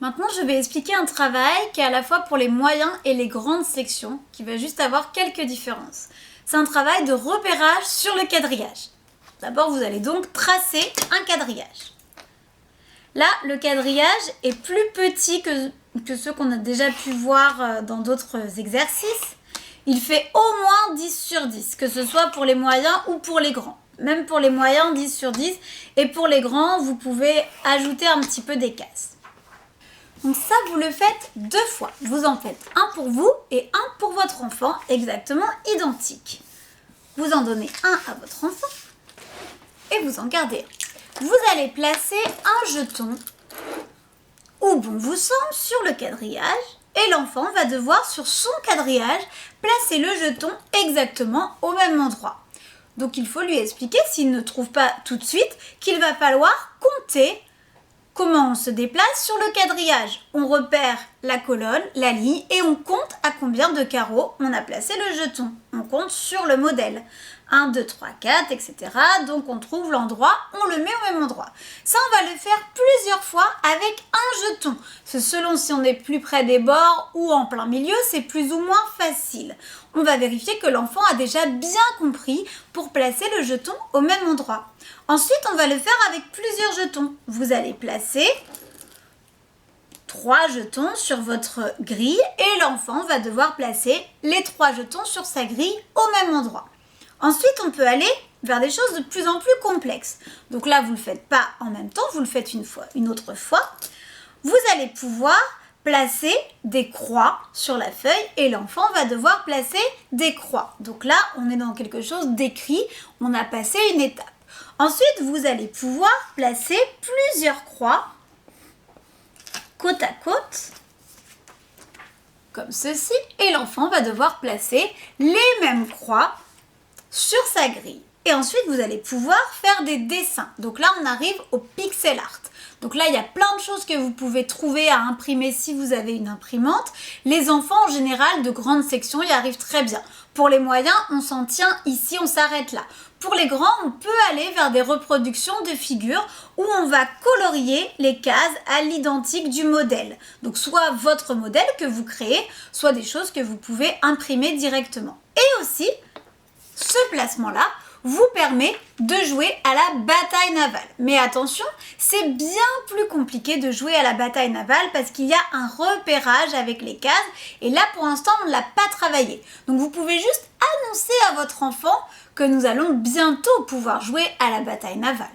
Maintenant, je vais expliquer un travail qui est à la fois pour les moyens et les grandes sections, qui va juste avoir quelques différences. C'est un travail de repérage sur le quadrillage. D'abord, vous allez donc tracer un quadrillage. Là, le quadrillage est plus petit que ceux qu'on a déjà pu voir dans d'autres exercices. Il fait au moins 10 sur 10, que ce soit pour les moyens ou pour les grands. Même pour les moyens, 10 sur 10. Et pour les grands, vous pouvez ajouter un petit peu des cases. Donc ça, vous le faites 2 fois. Vous en faites un pour vous et un pour votre enfant, exactement identique. Vous en donnez un à votre enfant et vous en gardez un. Vous allez placer un jeton où bon vous semble sur le quadrillage et l'enfant va devoir sur son quadrillage placer le jeton exactement au même endroit. Donc il faut lui expliquer, s'il ne trouve pas tout de suite, qu'il va falloir compter comment on se déplace sur le quadrillage. On repère la colonne, la ligne et on compte à combien de carreaux on a placé le jeton. On compte sur le modèle. 1, 2, 3, 4, etc. Donc on trouve l'endroit, on le met au même endroit. Ça, on va le faire plusieurs fois avec un jeton. C'est selon si on est plus près des bords ou en plein milieu, c'est plus ou moins facile. On va vérifier que l'enfant a déjà bien compris pour placer le jeton au même endroit. Ensuite, on va le faire avec plusieurs jetons. Vous allez placer 3 jetons sur votre grille et l'enfant va devoir placer les 3 jetons sur sa grille au même endroit. Ensuite, on peut aller vers des choses de plus en plus complexes. Donc là, vous ne le faites pas en même temps, vous le faites une autre fois. Vous allez pouvoir placer des croix sur la feuille et l'enfant va devoir placer des croix. Donc là, on est dans quelque chose d'écrit, on a passé une étape. Ensuite, vous allez pouvoir placer plusieurs croix côte à côte, comme ceci, et l'enfant va devoir placer les mêmes croix sur sa grille. Et ensuite, vous allez pouvoir faire des dessins. Donc là, on arrive au pixel art. Donc là, il y a plein de choses que vous pouvez trouver à imprimer si vous avez une imprimante. Les enfants, en général, de grandes sections, y arrivent très bien. Pour les moyens, on s'en tient ici, on s'arrête là. Pour les grands, on peut aller vers des reproductions de figures où on va colorier les cases à l'identique du modèle. Donc soit votre modèle que vous créez, soit des choses que vous pouvez imprimer directement. Et aussi, ce placement-là vous permet de jouer à la bataille navale. Mais attention, c'est bien plus compliqué de jouer à la bataille navale parce qu'il y a un repérage avec les cases et là pour l'instant on ne l'a pas travaillé. Donc vous pouvez juste annoncer à votre enfant que nous allons bientôt pouvoir jouer à la bataille navale.